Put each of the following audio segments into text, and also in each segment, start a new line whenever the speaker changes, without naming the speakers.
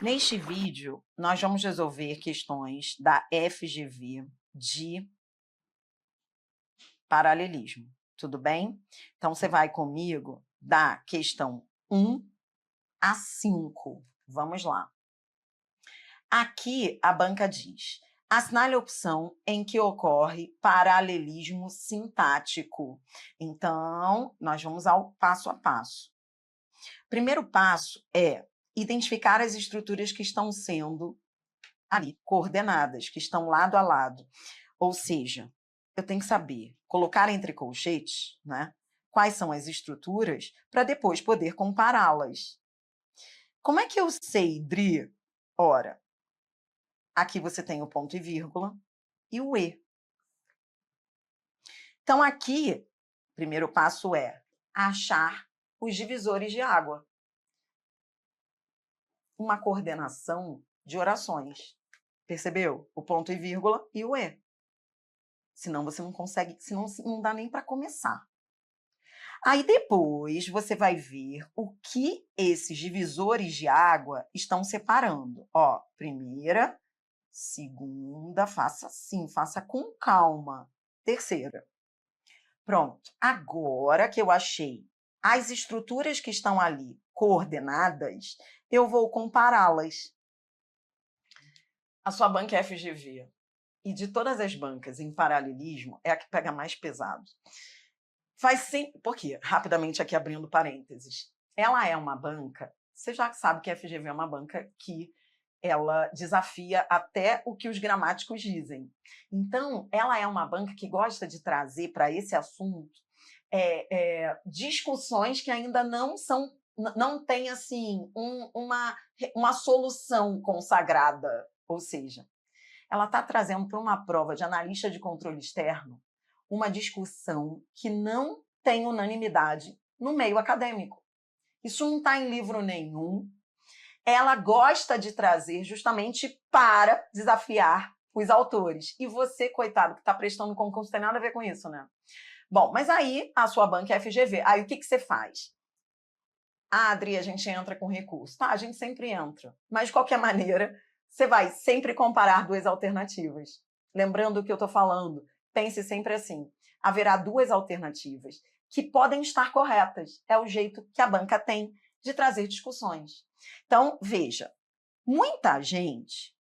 Neste vídeo, nós vamos resolver questões da FGV de paralelismo, tudo bem? Então, você vai comigo da questão 1 a 5. Vamos lá. Aqui, a banca diz: assinale a opção em que ocorre paralelismo sintático. Então, nós vamos ao passo a passo. Primeiro passo é identificar as estruturas que estão sendo ali coordenadas, que estão lado a lado. Ou seja, eu tenho que saber colocar entre colchetes, né, quais são as estruturas para depois poder compará-las. Como é que eu sei, Dri? Ora, aqui você tem o ponto e vírgula e o E. Então, aqui, o primeiro passo é achar os divisores de água. Uma coordenação de orações. Percebeu? O ponto e vírgula e o E. Senão você não consegue, senão não dá nem para começar. Aí depois você vai ver o que esses divisores de água estão separando. Ó, primeira, segunda, faça assim, faça com calma. Terceira. Pronto. Agora que eu achei as estruturas que estão ali coordenadas, eu vou compará-las. A sua banca é FGV. E de todas as bancas em paralelismo, é a que pega mais pesado. Faz sempre... Por quê? Rapidamente aqui abrindo parênteses. Ela é uma banca, você já sabe que a FGV é uma banca que ela desafia até o que os gramáticos dizem. Então, ela é uma banca que gosta de trazer para esse assunto discussões que ainda não tem assim, uma solução consagrada. Ou seja, ela está trazendo para uma prova de analista de controle externo uma discussão que não tem unanimidade no meio acadêmico. Isso não está em livro nenhum. Ela gosta de trazer justamente para desafiar os autores. E você, coitado, que está prestando concurso, tem nada a ver com isso, né? Bom, mas aí a sua banca é FGV. Aí o que você faz? Ah, Adri, a gente entra com recurso. Tá, a gente sempre entra. Mas, de qualquer maneira, você vai sempre comparar duas alternativas. Lembrando o que eu estou falando, pense sempre assim: haverá duas alternativas que podem estar corretas. É o jeito que a banca tem de trazer discussões. Então, veja, muita gente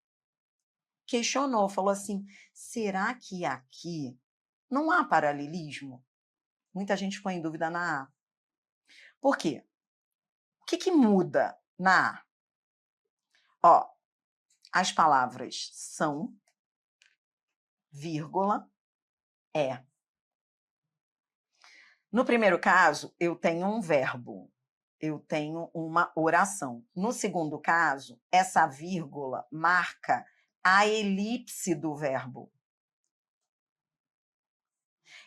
questionou, falou assim: será que aqui não há paralelismo? Muita gente ficou em dúvida na A. Por quê? O que muda na A? Ó, as palavras são, vírgula, é. No primeiro caso, eu tenho um verbo, eu tenho uma oração. No segundo caso, essa vírgula marca a elipse do verbo.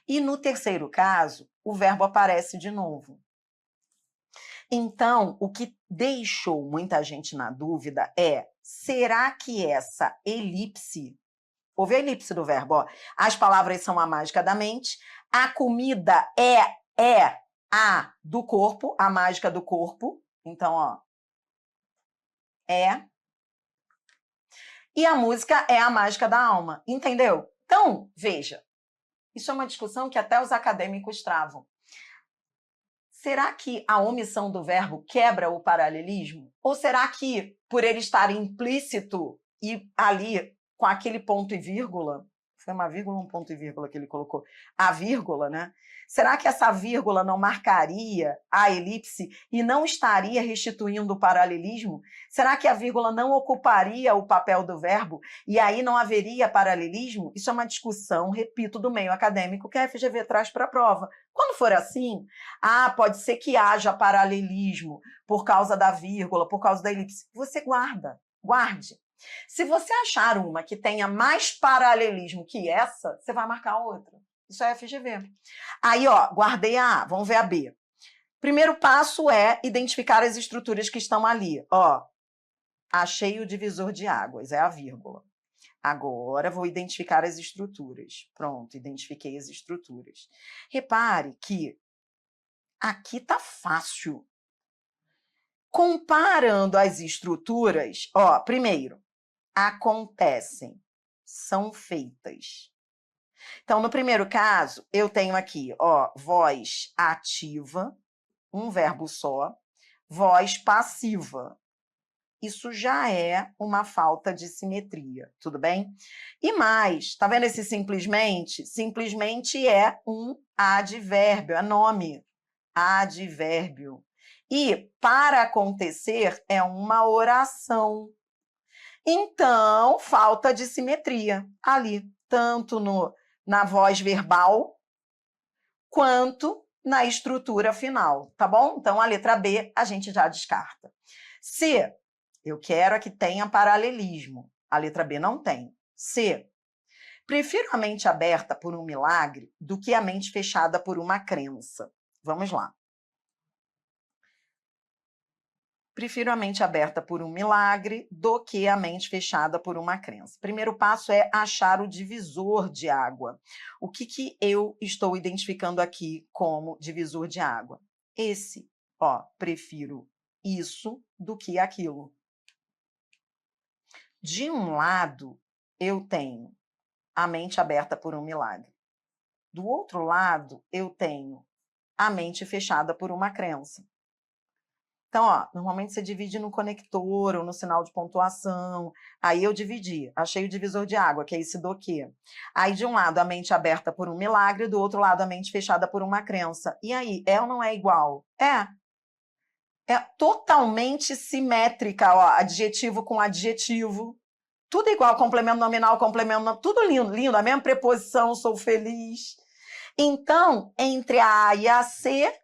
E no terceiro caso, o verbo aparece de novo. Então, o que deixou muita gente na dúvida é: será que essa elipse... Houve a elipse do verbo, ó. As palavras são a mágica da mente, a comida é a do corpo, a mágica do corpo. Então, ó, é. E a música é a mágica da alma, entendeu? Então, veja, isso é uma discussão que até os acadêmicos travam. Será que a omissão do verbo quebra o paralelismo? Ou será que, por ele estar implícito e ali com aquele ponto e vírgula, foi uma vírgula ou um ponto e vírgula que ele colocou? A vírgula, né? Será que essa vírgula não marcaria a elipse e não estaria restituindo o paralelismo? Será que a vírgula não ocuparia o papel do verbo e aí não haveria paralelismo? Isso é uma discussão, repito, do meio acadêmico que a FGV traz para a prova. Quando for assim, pode ser que haja paralelismo por causa da vírgula, por causa da elipse. Você guarde. Se você achar uma que tenha mais paralelismo que essa, você vai marcar outra. Isso é FGV. Aí, ó, guardei a A, vamos ver a B. Primeiro passo é identificar as estruturas que estão ali. Ó, achei o divisor de águas, é a vírgula. Agora vou identificar as estruturas. Pronto, identifiquei as estruturas. Repare que aqui tá fácil. Comparando as estruturas, ó, primeiro, acontecem, são feitas. Então, no primeiro caso, eu tenho aqui, ó, voz ativa, um verbo só, voz passiva. Isso já é uma falta de simetria, tudo bem? E mais, tá vendo esse simplesmente? Simplesmente é um advérbio, é nome. Advérbio. E para acontecer é uma oração. Então, falta de simetria ali, tanto na voz verbal quanto na estrutura final, tá bom? Então, a letra B a gente já descarta. C, eu quero que tenha paralelismo. A letra B não tem. C, prefiro a mente aberta por um milagre do que a mente fechada por uma crença. Vamos lá. Prefiro a mente aberta por um milagre do que a mente fechada por uma crença. Primeiro passo é achar o divisor de água. O que eu estou identificando aqui como divisor de água? Esse, ó, prefiro isso do que aquilo. De um lado, eu tenho a mente aberta por um milagre. Do outro lado, eu tenho a mente fechada por uma crença. Então, ó, normalmente você divide no conector ou no sinal de pontuação. Aí eu dividi, achei o divisor de água, que é esse do quê. Aí, de um lado, a mente aberta por um milagre, do outro lado, a mente fechada por uma crença. E aí, é ou não é igual? É. É totalmente simétrica, ó, adjetivo com adjetivo. Tudo igual, complemento nominal, tudo lindo, lindo, a mesma preposição, sou feliz. Então, entre a A e a C,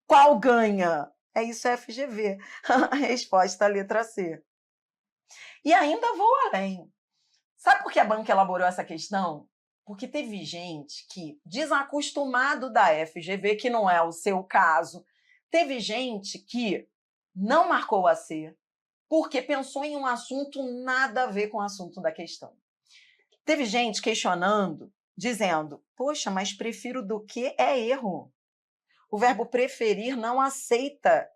qual ganha? É isso, FGV. A resposta é a letra C. E ainda vou além. Sabe por que a banca elaborou essa questão? Porque teve gente que, desacostumado da FGV, que não é o seu caso, teve gente que não marcou a C, porque pensou em um assunto nada a ver com o assunto da questão. Teve gente questionando, dizendo, poxa, mas prefiro do que é erro. O verbo preferir não aceita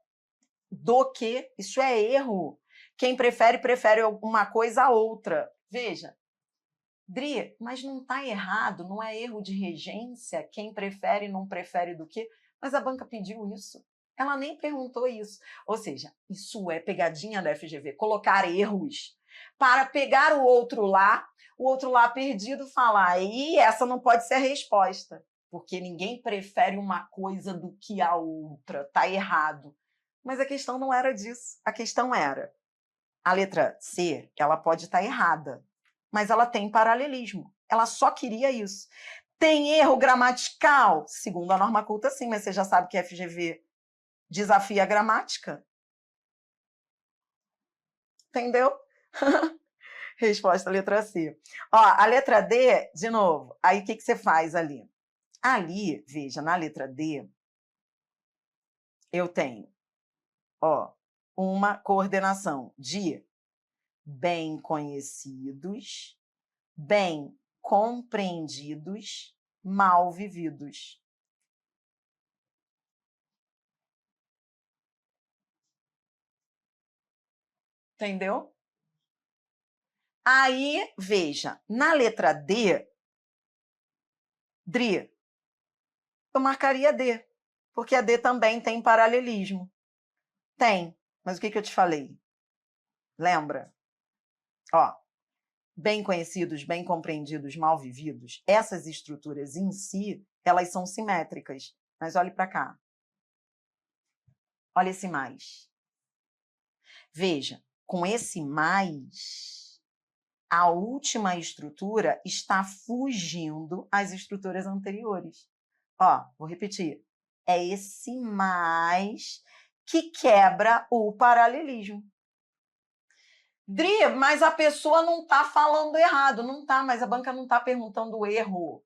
do que, isso é erro. Quem prefere, prefere uma coisa a outra. Veja, Dri, mas não está errado, não é erro de regência, quem prefere não prefere do que, mas a banca pediu isso. Ela nem perguntou isso. Ou seja, isso é pegadinha da FGV, colocar erros para pegar o outro lá perdido falar, e essa não pode ser a resposta, porque ninguém prefere uma coisa do que a outra, está errado. Mas a questão não era disso, a questão era, a letra C, ela pode estar errada, mas ela tem paralelismo. Ela só queria isso. Tem erro gramatical? Segundo a norma culta, sim, mas você já sabe que a FGV desafia a gramática. Entendeu? Resposta, letra C. Ó, a letra D, de novo, aí o que você faz ali? Ali, veja, na letra D, eu tenho, ó, uma coordenação de bem conhecidos, bem compreendidos, mal vividos. Entendeu? Aí, veja, na letra D, Dri, eu marcaria D, porque a D também tem paralelismo. Tem, mas o que eu te falei? Lembra? Ó, bem conhecidos, bem compreendidos, mal vividos, essas estruturas em si, elas são simétricas. Mas olhe para cá. Olha esse mais. Veja, com esse mais, a última estrutura está fugindo às estruturas anteriores. Ó, vou repetir. É esse mais que quebra o paralelismo. Dri, mas a pessoa não está falando errado. Não está, mas a banca não está perguntando o erro.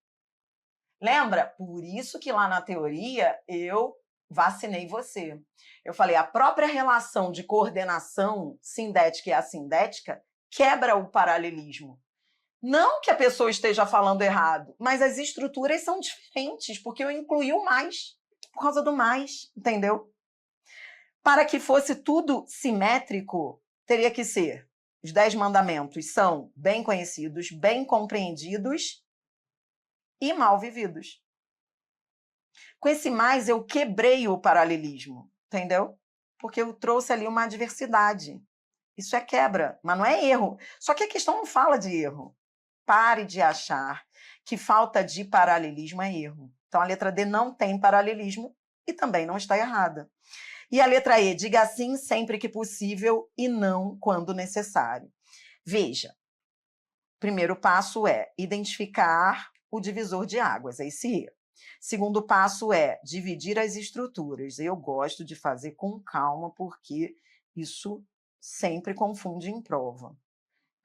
Lembra? Por isso que lá na teoria eu vacinei você. Eu falei, a própria relação de coordenação sindética e assindética quebra o paralelismo. Não que a pessoa esteja falando errado, mas as estruturas são diferentes, porque eu incluí o mais, por causa do mais, entendeu? Para que fosse tudo simétrico, teria que ser: os 10 mandamentos são bem conhecidos, bem compreendidos e mal vividos. Com esse mais, eu quebrei o paralelismo, entendeu? Porque eu trouxe ali uma adversidade. Isso é quebra, mas não é erro. Só que a questão não fala de erro. Pare de achar que falta de paralelismo é erro. Então, a letra D não tem paralelismo e também não está errada. E a letra E, diga sim sempre que possível e não quando necessário. Veja, primeiro passo é identificar o divisor de águas, é esse E. Segundo passo é dividir as estruturas. Eu gosto de fazer com calma, porque isso sempre confunde em prova.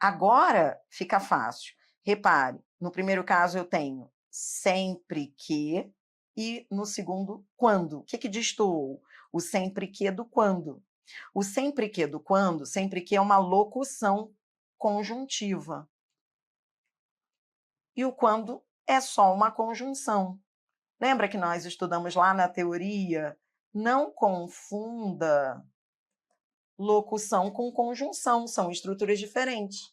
Agora fica fácil. Repare, no primeiro caso eu tenho sempre que e no segundo, quando. O que destoou? O sempre que do quando. O sempre que do quando, sempre que é uma locução conjuntiva. E o quando é só uma conjunção. Lembra que nós estudamos lá na teoria? Não confunda locução com conjunção, são estruturas diferentes.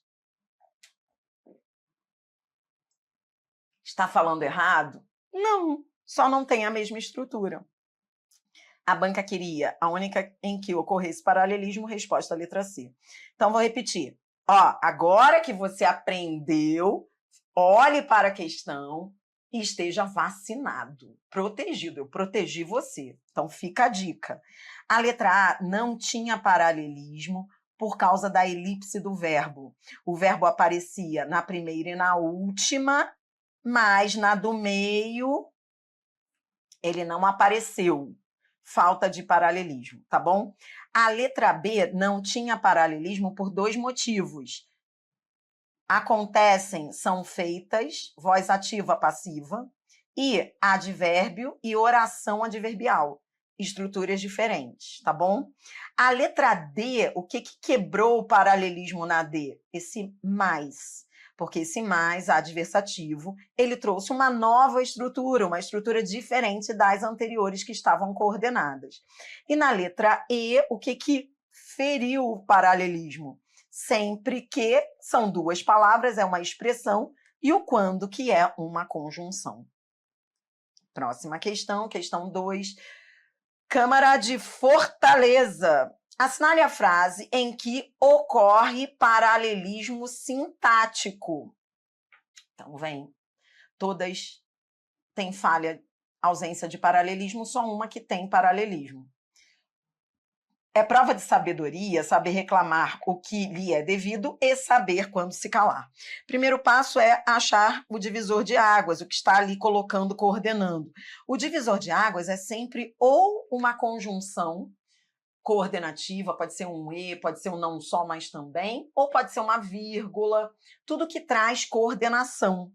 Está falando errado? Não, só não tem a mesma estrutura. A banca queria a única em que ocorresse paralelismo, resposta à letra C. Então, vou repetir. Ó, agora que você aprendeu, olhe para a questão e esteja vacinado, protegido. Eu protegi você. Então, fica a dica. A letra A não tinha paralelismo por causa da elipse do verbo. O verbo aparecia na primeira e na última, mas na do meio ele não apareceu. Falta de paralelismo, tá bom? A letra B não tinha paralelismo por 2 motivos. Acontecem, são feitas, voz ativa, passiva, e advérbio e oração adverbial. Estruturas diferentes, tá bom? A letra D, o que quebrou o paralelismo na D? Esse mais. Porque esse mais, adversativo, ele trouxe uma nova estrutura, uma estrutura diferente das anteriores que estavam coordenadas. E na letra E, o que feriu o paralelismo? Sempre que são 2 palavras, é uma expressão, e o quando, que é uma conjunção. Próxima questão, questão 2. Câmara de Fortaleza. Assinale a frase em que ocorre paralelismo sintático. Então, vem. Todas têm falha, ausência de paralelismo, só uma que tem paralelismo. É prova de sabedoria saber reclamar o que lhe é devido e saber quando se calar. Primeiro passo é achar o divisor de águas, o que está ali colocando, coordenando. O divisor de águas é sempre ou uma conjunção coordenativa, pode ser um e, pode ser um não só, mas também, ou pode ser uma vírgula, tudo que traz coordenação.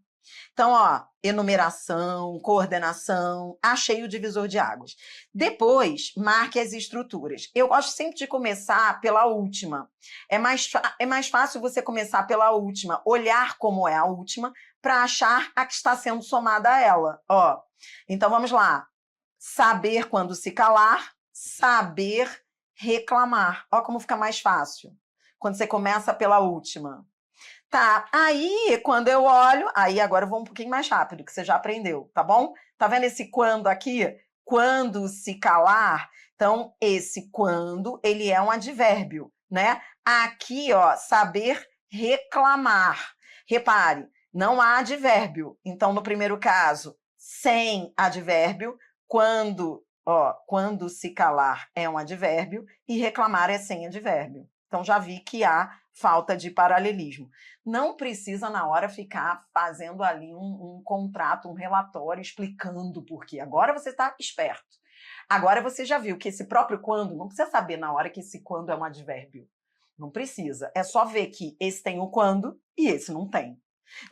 Então, ó, enumeração, coordenação, achei o divisor de águas. Depois, marque as estruturas. Eu gosto sempre de começar pela última. É mais fácil você começar pela última, olhar como é a última, para achar a que está sendo somada a ela. Ó, então, vamos lá. Saber quando se calar, saber reclamar. Ó como fica mais fácil, quando você começa pela última. Tá, aí quando eu olho, aí agora eu vou um pouquinho mais rápido, que você já aprendeu, tá bom? Tá vendo esse quando aqui? Quando se calar, então esse quando, ele é um advérbio, né? Aqui, ó, saber reclamar. Repare, não há advérbio. Então, no primeiro caso, sem advérbio, quando se calar é um advérbio e reclamar é sem advérbio. Então, já vi que há falta de paralelismo. Não precisa, na hora, ficar fazendo ali um contrato, um relatório, explicando por quê. Agora você está esperto. Agora você já viu que esse próprio quando, não precisa saber na hora que esse quando é um advérbio. Não precisa. É só ver que esse tem o quando e esse não tem.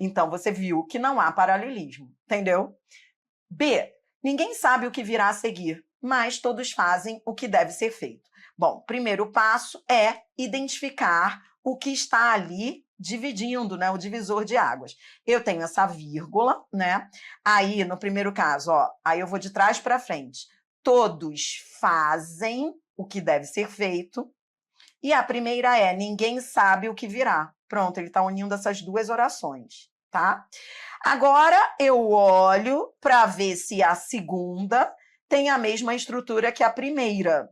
Então, você viu que não há paralelismo. Entendeu? B. Ninguém sabe o que virá a seguir, mas todos fazem o que deve ser feito. Bom, primeiro passo é identificar o que está ali dividindo, né, o divisor de águas. Eu tenho essa vírgula, né? Aí, no primeiro caso, ó, aí eu vou de trás para frente. Todos fazem o que deve ser feito. E a primeira é: ninguém sabe o que virá. Pronto, ele está unindo essas duas orações, tá? Agora eu olho para ver se a segunda tem a mesma estrutura que a primeira.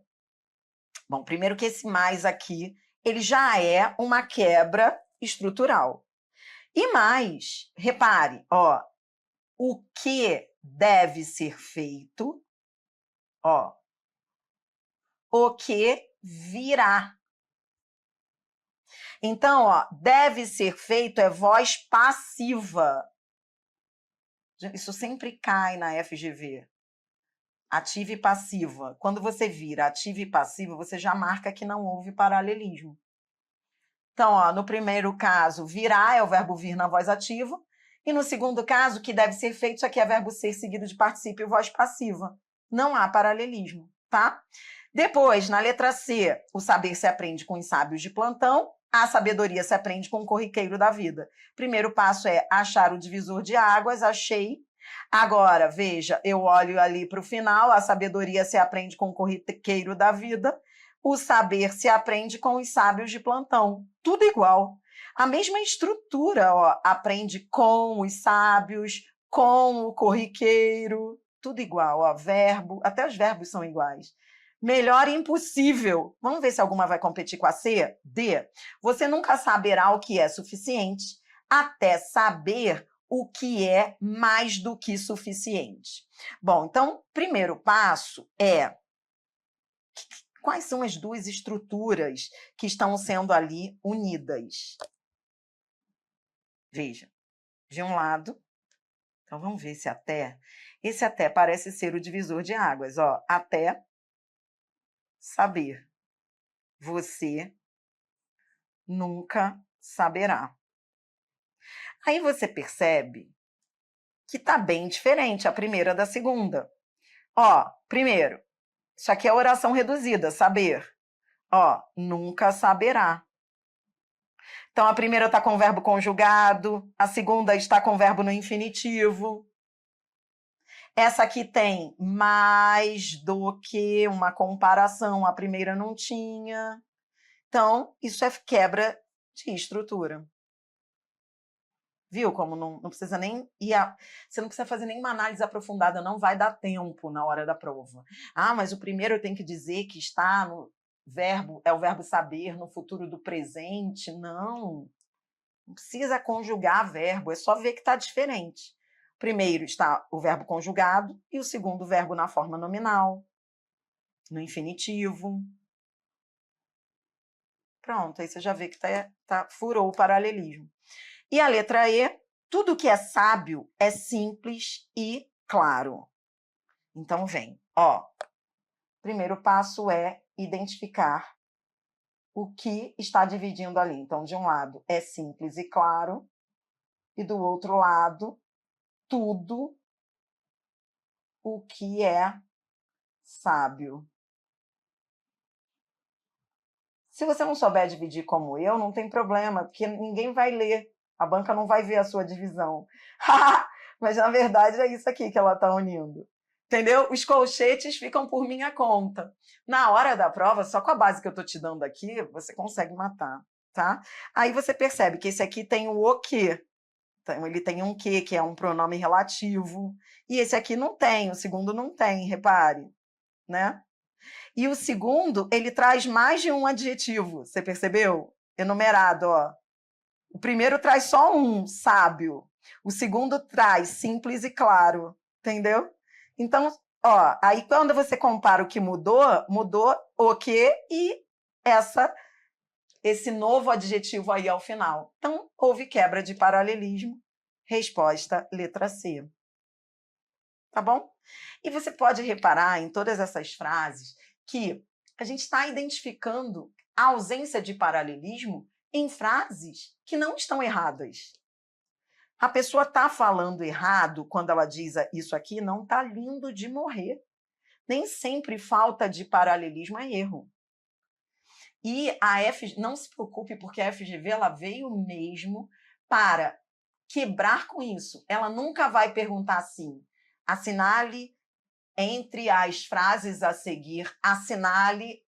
Bom, primeiro que esse mais aqui, ele já é uma quebra estrutural. E mais, repare, ó, o que deve ser feito, ó, o que virá. Então, ó, deve ser feito é voz passiva. Isso sempre cai na FGV. Ativa e passiva. Quando você vira ativa e passiva, você já marca que não houve paralelismo. Então, ó, no primeiro caso, virá é o verbo vir na voz ativa. E no segundo caso, o que deve ser feito, isso aqui é verbo ser seguido de particípio e voz passiva. Não há paralelismo, tá? Depois, na letra C, o saber se aprende com os sábios de plantão, a sabedoria se aprende com o corriqueiro da vida. Primeiro passo é achar o divisor de águas, achei. Agora, veja, eu olho ali para o final, a sabedoria se aprende com o corriqueiro da vida, o saber se aprende com os sábios de plantão. Tudo igual. A mesma estrutura, ó, aprende com os sábios, com o corriqueiro, tudo igual, ó, verbo, até os verbos são iguais. Melhor impossível. Vamos ver se alguma vai competir com a C? D. Você nunca saberá o que é suficiente até saber o que é mais do que suficiente. Bom, então, primeiro passo é: quais são as duas estruturas que estão sendo ali unidas? Veja, de um lado, então vamos ver esse até. Esse até parece ser o divisor de águas, ó, até saber. Você nunca saberá. Aí você percebe que tá bem diferente a primeira da segunda. Ó, primeiro, isso aqui é oração reduzida, saber. Ó, nunca saberá. Então, a primeira está com o verbo conjugado, a segunda está com o verbo no infinitivo. Essa aqui tem mais do que uma comparação, a primeira não tinha. Então, isso é quebra de estrutura. Viu como não precisa nem ir você não precisa fazer nenhuma análise aprofundada, não vai dar tempo na hora da prova. Ah, mas o primeiro eu tenho que dizer que está no verbo, é o verbo saber no futuro do presente. Não precisa conjugar verbo, é só ver que está diferente. Primeiro está o verbo conjugado e o segundo verbo na forma nominal, no infinitivo. Pronto, aí você já vê que furou o paralelismo. E a letra E, tudo que é sábio é simples e claro. Então vem, ó. Primeiro passo é identificar o que está dividindo ali. Então, de um lado é simples e claro, e do outro lado, tudo o que é sábio. Se você não souber dividir como eu, não tem problema, porque ninguém vai ler. A banca não vai ver a sua divisão. Mas, na verdade, é isso aqui que ela está unindo. Entendeu? Os colchetes ficam por minha conta. Na hora da prova, só com a base que eu estou te dando aqui, você consegue matar, tá? Aí você percebe que esse aqui tem o que. Então, ele tem um que é um pronome relativo. E esse aqui não tem, o segundo não tem, repare, né? E o segundo, ele traz mais de um adjetivo, você percebeu? Enumerado, ó. O primeiro traz só um, sábio. O segundo traz simples e claro, entendeu? Então, ó, aí quando você compara o que mudou, mudou o que e esse novo adjetivo aí ao final. Então, houve quebra de paralelismo. Resposta, letra C. Tá bom? E você pode reparar em todas essas frases que a gente está identificando a ausência de paralelismo em frases que não estão erradas. A pessoa está falando errado quando ela diz isso aqui, não está lindo de morrer. Nem sempre falta de paralelismo é erro. E não se preocupe, porque a FGV ela veio mesmo para quebrar com isso. Ela nunca vai perguntar assim: assinale entre as frases a seguir, assinale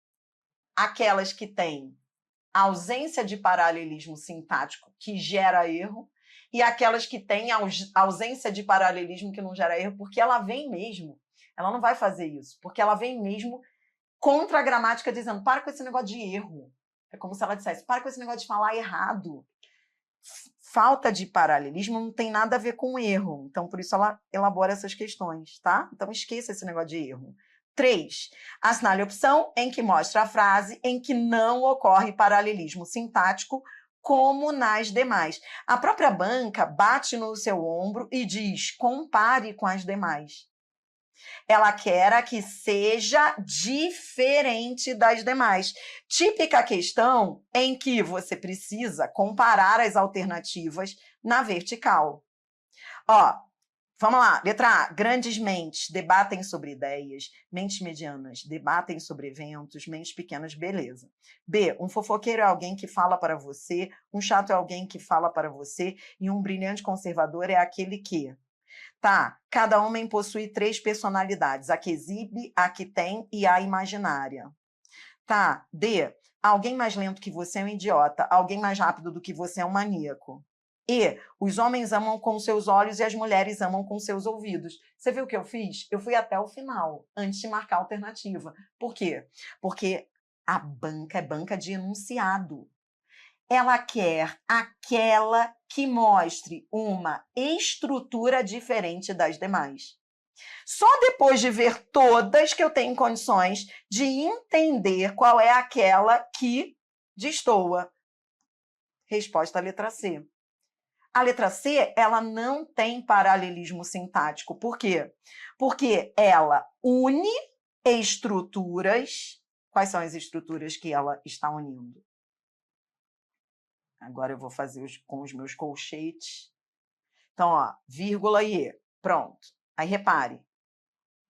aquelas que têm ausência de paralelismo sintático, que gera erro, e aquelas que têm ausência de paralelismo que não gera erro, porque ela vem mesmo, ela não vai fazer isso, porque ela vem mesmo contra a gramática dizendo, para com esse negócio de erro. É como se ela dissesse, para com esse negócio de falar errado. Falta de paralelismo não tem nada a ver com erro. Então, por isso ela elabora essas questões, tá? Então, esqueça esse negócio de erro. 3. Assinale a opção em que mostra a frase em que não ocorre paralelismo sintático como nas demais. A própria banca bate no seu ombro e diz, compare com as demais. Ela quer que seja diferente das demais. Típica questão em que você precisa comparar as alternativas na vertical. Ó, vamos lá. Letra A. Grandes mentes debatem sobre ideias. Mentes medianas debatem sobre eventos. Mentes pequenas, beleza. B. Um fofoqueiro é alguém que fala para você. Um chato é alguém que fala para você. E um brilhante conservador é aquele que... Tá, cada homem possui 3 personalidades, a que exibe, a que tem e a imaginária. Tá, D, alguém mais lento que você é um idiota, alguém mais rápido do que você é um maníaco. E, os homens amam com seus olhos e as mulheres amam com seus ouvidos. Você viu o que eu fiz? Eu fui até o final, antes de marcar a alternativa. Por quê? Porque a banca é banca de enunciado. Ela quer aquela que mostre uma estrutura diferente das demais. Só depois de ver todas que eu tenho condições de entender qual é aquela que destoa. Resposta à letra C. A letra C, ela não tem paralelismo sintático. Por quê? Porque ela une estruturas. Quais são as estruturas que ela está unindo? Agora eu vou fazer com os meus colchetes. Então, ó, vírgula e E. Pronto. Aí, repare.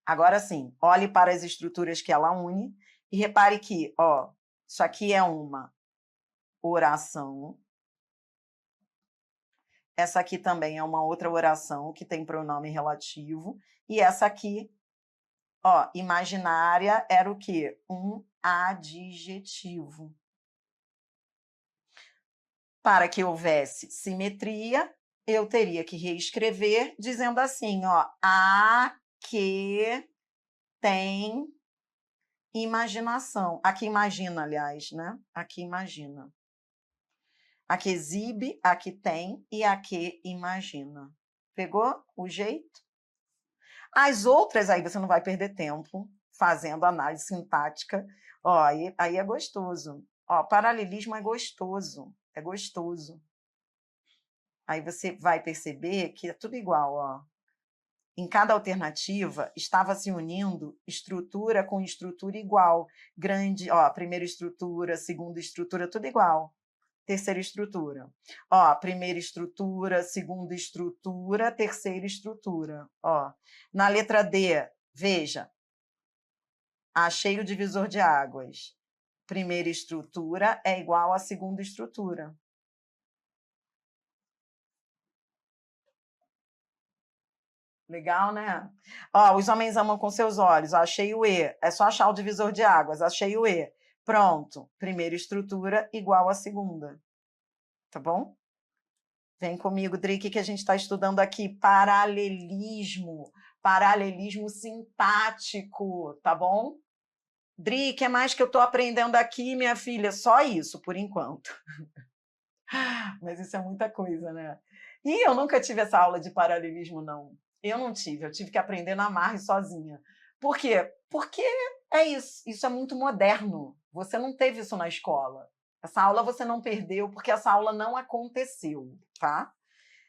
Agora sim, olhe para as estruturas que ela une e repare que, ó, isso aqui é uma oração. Essa aqui também é uma outra oração que tem pronome relativo. E essa aqui, ó, imaginária, era o quê? Um adjetivo. Para que houvesse simetria, eu teria que reescrever dizendo assim, ó, a que tem imaginação. A que imagina, aliás, né? A que imagina. A que exibe, a que tem e a que imagina. Pegou o jeito? As outras, aí você não vai perder tempo fazendo análise sintática. Ó, aí é gostoso. Ó, paralelismo é gostoso. É gostoso. Aí você vai perceber que é tudo igual, ó. Em cada alternativa, estava se unindo estrutura com estrutura igual. Grande, ó, primeira estrutura, segunda estrutura, tudo igual. Terceira estrutura. Ó, primeira estrutura, segunda estrutura, terceira estrutura. Ó, na letra D, veja, achei o divisor de águas. Primeira estrutura é igual à segunda estrutura. Legal, né? Ó, os homens amam com seus olhos. Ó, achei o E. É só achar o divisor de águas. Achei o E. Pronto. Primeira estrutura igual à segunda. Tá bom? Vem comigo, Drick, que a gente está estudando aqui paralelismo. Paralelismo sintático, tá bom? Drick, é mais que eu estou aprendendo aqui, minha filha. Só isso, por enquanto. Mas isso é muita coisa, né? E eu nunca tive essa aula de paralelismo, não. Eu não tive, eu tive que aprender na marra e sozinha. Por quê? Porque é isso, isso é muito moderno. Você não teve isso na escola. Essa aula você não perdeu porque essa aula não aconteceu, tá?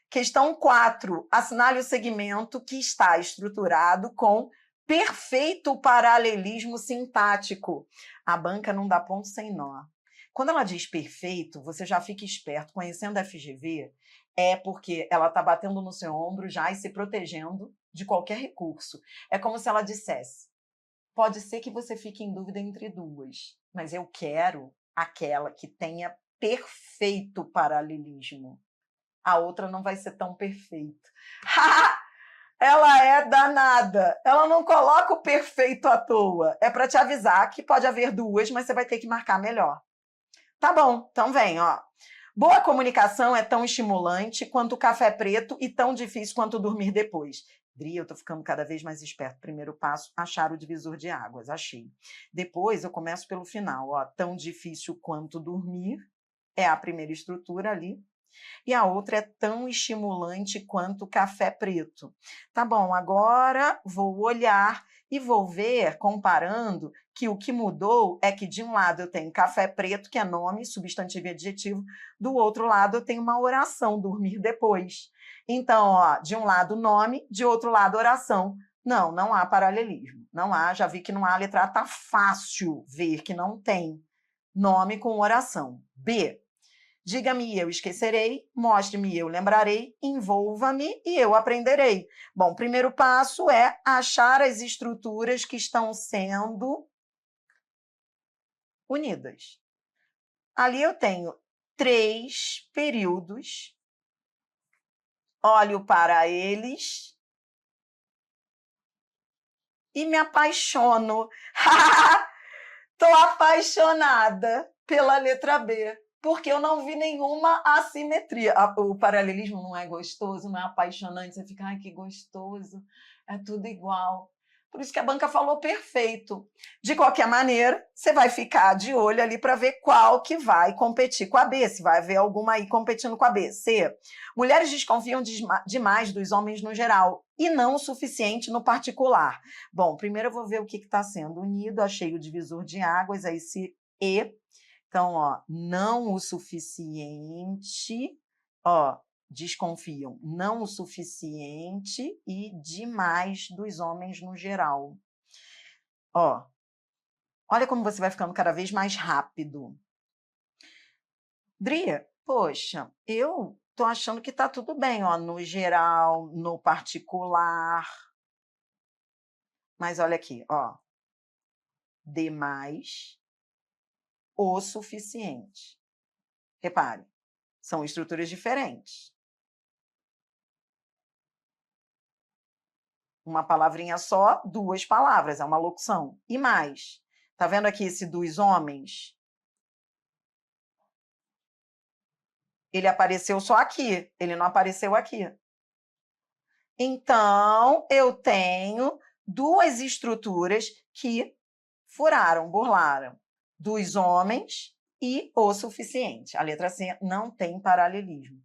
Questão 4. Assinale o segmento que está estruturado com perfeito paralelismo sintático. A banca não dá ponto sem nó. Quando ela diz perfeito, você já fica esperto. Conhecendo a FGV, é porque ela está batendo no seu ombro já e se protegendo de qualquer recurso. É como se ela dissesse, pode ser que você fique em dúvida entre duas, mas eu quero aquela que tenha perfeito paralelismo. A outra não vai ser tão perfeita. Ela é danada. Ela não coloca o perfeito à toa. É para te avisar que pode haver duas, mas você vai ter que marcar melhor. Tá bom, então vem, ó. Boa comunicação é tão estimulante quanto o café preto e tão difícil quanto dormir depois. Dri, eu tô ficando cada vez mais esperto. Primeiro passo, achar o divisor de águas. Achei. Depois eu começo pelo final, ó. Tão difícil quanto dormir é a primeira estrutura ali. E a outra é tão estimulante quanto o café preto. Tá bom, agora vou olhar e vou ver, comparando, que o que mudou é que de um lado eu tenho café preto, que é nome, substantivo e adjetivo, do outro lado eu tenho uma oração, dormir depois. Então, ó, de um lado nome, de outro lado oração. Não, não há paralelismo. Não há, já vi que não há, a letra A tá fácil ver que não tem nome com oração. B, diga-me e eu esquecerei, mostre-me e eu lembrarei, envolva-me e eu aprenderei. Bom, o primeiro passo é achar as estruturas que estão sendo unidas. Ali eu tenho 3 períodos, olho para eles e me apaixono. Estou apaixonada pela letra B, porque eu não vi nenhuma assimetria. O paralelismo não é gostoso, não é apaixonante. Você fica, ai, que gostoso, é tudo igual. Por isso que a banca falou perfeito. De qualquer maneira, você vai ficar de olho ali para ver qual que vai competir com a B, se vai haver alguma aí competindo com a B. C, mulheres desconfiam demais dos homens no geral e não o suficiente no particular. Bom, primeiro eu vou ver o que está sendo unido. Achei o divisor de águas, aí esse E. Então, ó, não o suficiente, ó, desconfiam, não o suficiente e demais dos homens no geral. Ó, olha como você vai ficando cada vez mais rápido. Dria, poxa, eu tô achando que tá tudo bem, ó, no geral, no particular. Mas olha aqui, ó, demais, o suficiente. Repare, são estruturas diferentes. Uma palavrinha só, 2 palavras, é uma locução. E mais, tá vendo aqui esse dos homens? Ele apareceu só aqui, ele não apareceu aqui. Então, eu tenho 2 estruturas que furaram, burlaram. Dos homens e o suficiente. A letra C não tem paralelismo.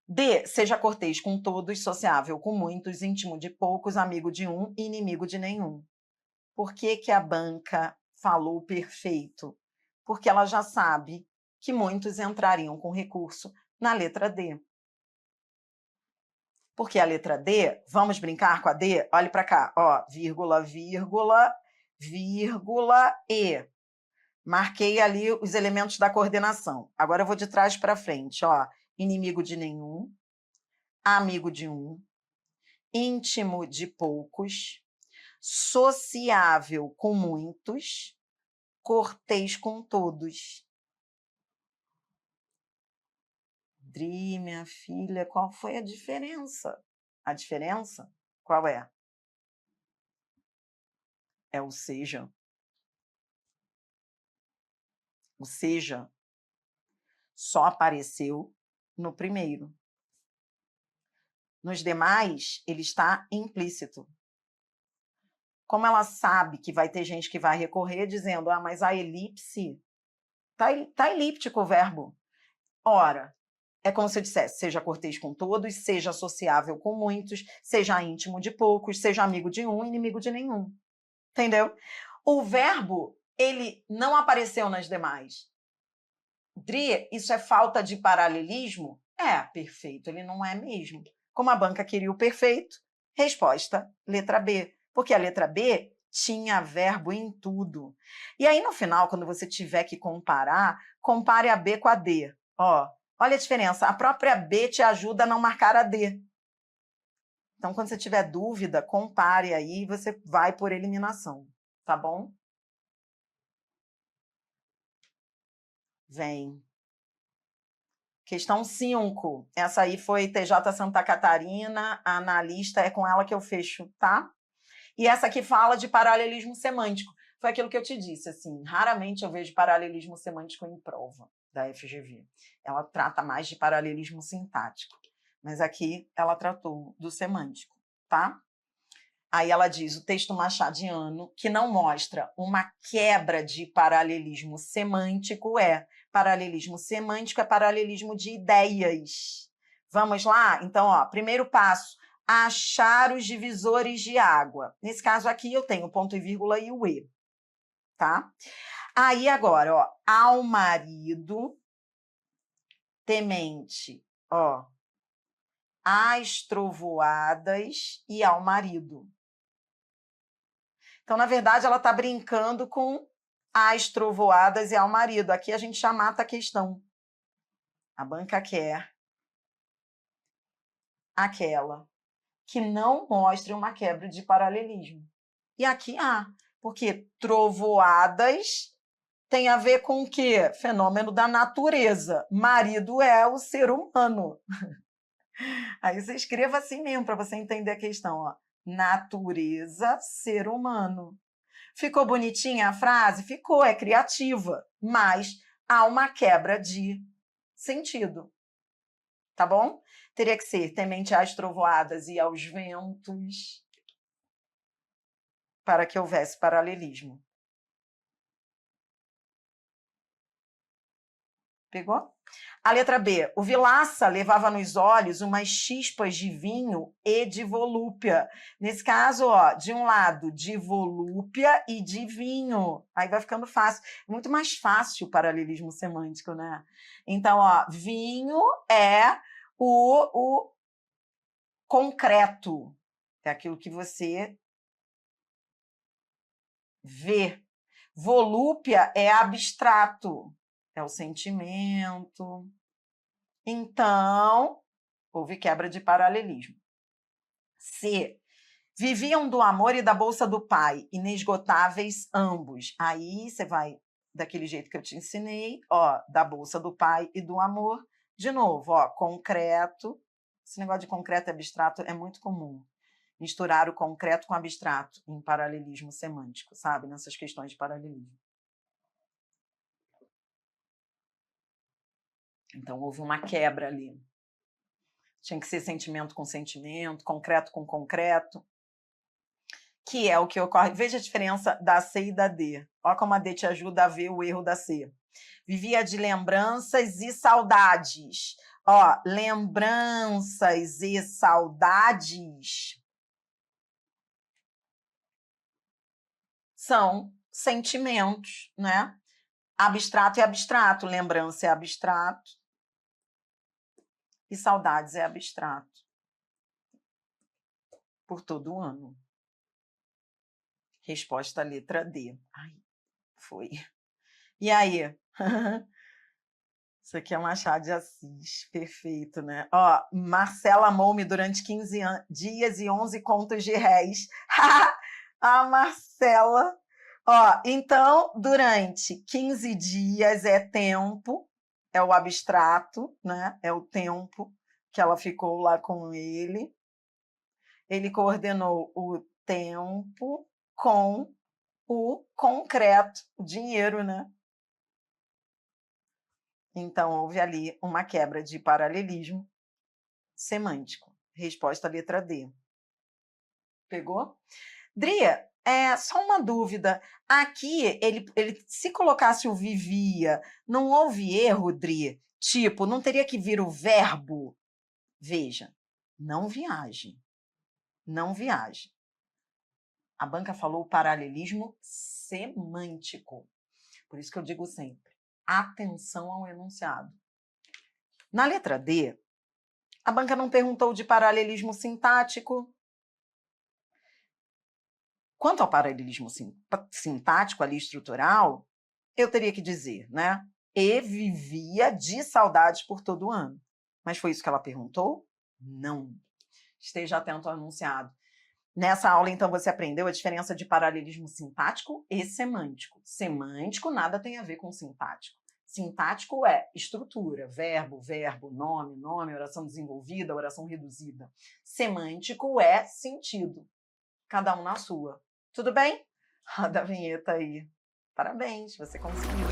D, seja cortês com todos, sociável com muitos, íntimo de poucos, amigo de um e inimigo de nenhum. Por que que a banca falou perfeito? Porque ela já sabe que muitos entrariam com recurso na letra D. Porque a letra D, vamos brincar com a D? Olhe para cá, ó, vírgula, vírgula, vírgula, E. Marquei ali os elementos da coordenação. Agora eu vou de trás para frente, ó. Inimigo de nenhum, amigo de um, íntimo de poucos, sociável com muitos, cortês com todos. Dri, minha filha, qual foi a diferença? A diferença, qual é? É o seja. O seja só apareceu no primeiro. Nos demais, ele está implícito. Como ela sabe que vai ter gente que vai recorrer dizendo, ah, mas a elipse, tá elíptico o verbo. Ora, é como se eu dissesse, seja cortês com todos, seja sociável com muitos, seja íntimo de poucos, seja amigo de um, inimigo de nenhum. Entendeu? O verbo, ele não apareceu nas demais. Dri, isso é falta de paralelismo? É, perfeito, ele não é mesmo. Como a banca queria o perfeito, resposta, letra B. Porque a letra B tinha verbo em tudo. E aí, no final, quando você tiver que comparar, compare a B com a D. Ó, olha a diferença, a própria B te ajuda a não marcar a D. Então, quando você tiver dúvida, compare aí e você vai por eliminação, tá bom? Vem. Questão 5. Essa aí foi TJ Santa Catarina, a analista, é com ela que eu fecho, tá? E essa aqui fala de paralelismo semântico. Foi aquilo que eu te disse, assim, raramente eu vejo paralelismo semântico em prova da FGV. Ela trata mais de paralelismo sintático, mas aqui ela tratou do semântico, tá? Aí ela diz, o texto machadiano, que não mostra uma quebra de paralelismo semântico, paralelismo semântico é paralelismo de ideias. Vamos lá? Então, ó, primeiro passo, achar os divisores de água. Nesse caso aqui eu tenho o ponto e vírgula e o E, tá? Aí agora, ó, ao marido temente, ó, às trovoadas e ao marido. Então, na verdade, ela está brincando com as trovoadas e ao marido. Aqui a gente já mata a questão. A banca quer aquela que não mostre uma quebra de paralelismo. E aqui há, porque trovoadas tem a ver com o quê? Fenômeno da natureza. Marido é o ser humano. Aí você escreva assim mesmo, para você entender a questão. Ó. Natureza, ser humano. Ficou bonitinha a frase? Ficou, é criativa, mas há uma quebra de sentido. Tá bom? Teria que ser temente às trovoadas e aos ventos para que houvesse paralelismo. Pegou? A letra B. O Vilaça levava nos olhos umas chispas de vinho e de volúpia. Nesse caso, ó, de um lado, de volúpia e de vinho. Aí vai ficando fácil. Muito mais fácil o paralelismo semântico, né? Então, ó, vinho é o concreto. É aquilo que você vê. Volúpia é abstrato. É o sentimento. Então, houve quebra de paralelismo. C. Viviam do amor e da bolsa do pai, inesgotáveis ambos. Aí você vai daquele jeito que eu te ensinei, ó, da bolsa do pai e do amor. De novo, ó, concreto. Esse negócio de concreto e abstrato é muito comum. Misturar o concreto com o abstrato em paralelismo semântico, sabe? Nessas questões de paralelismo. Então, houve uma quebra ali. Tinha que ser sentimento com sentimento, concreto com concreto, que é o que ocorre. Veja a diferença da C e da D. Olha como a D te ajuda a ver o erro da C. Vivia de lembranças e saudades. Ó, lembranças e saudades são sentimentos, né? Abstrato é abstrato, lembrança é abstrato e saudades é abstrato. Por todo o ano. Resposta letra D. Ai, foi. E aí? Isso aqui é Machado de Assis. Perfeito, né? Ó, Marcela amou-me durante 15 dias e 11 contos de réis. A Marcela. Ó, então, durante 15 dias é tempo, é o abstrato, né? É o tempo que ela ficou lá com ele. Ele coordenou o tempo com o concreto, o dinheiro, né? Então, houve ali uma quebra de paralelismo semântico. Resposta letra D. Pegou? Dria, só uma dúvida. Aqui, ele se colocasse o vivia, não houve erro, Dri? Tipo, não teria que vir o verbo? Veja, não viaje. Não viaje. A banca falou paralelismo semântico. Por isso que eu digo sempre, atenção ao enunciado. Na letra D, a banca não perguntou de paralelismo sintático. Quanto ao paralelismo sintático ali estrutural, eu teria que dizer, né? E vivia de saudades por todo o ano. Mas foi isso que ela perguntou? Não. Esteja atento ao enunciado. Nessa aula, então, você aprendeu a diferença de paralelismo sintático e semântico. Semântico nada tem a ver com sintático. Sintático é estrutura, verbo, verbo, nome, nome, oração desenvolvida, oração reduzida. Semântico é sentido, cada um na sua. Tudo bem? Roda a vinheta aí. Parabéns, você conseguiu.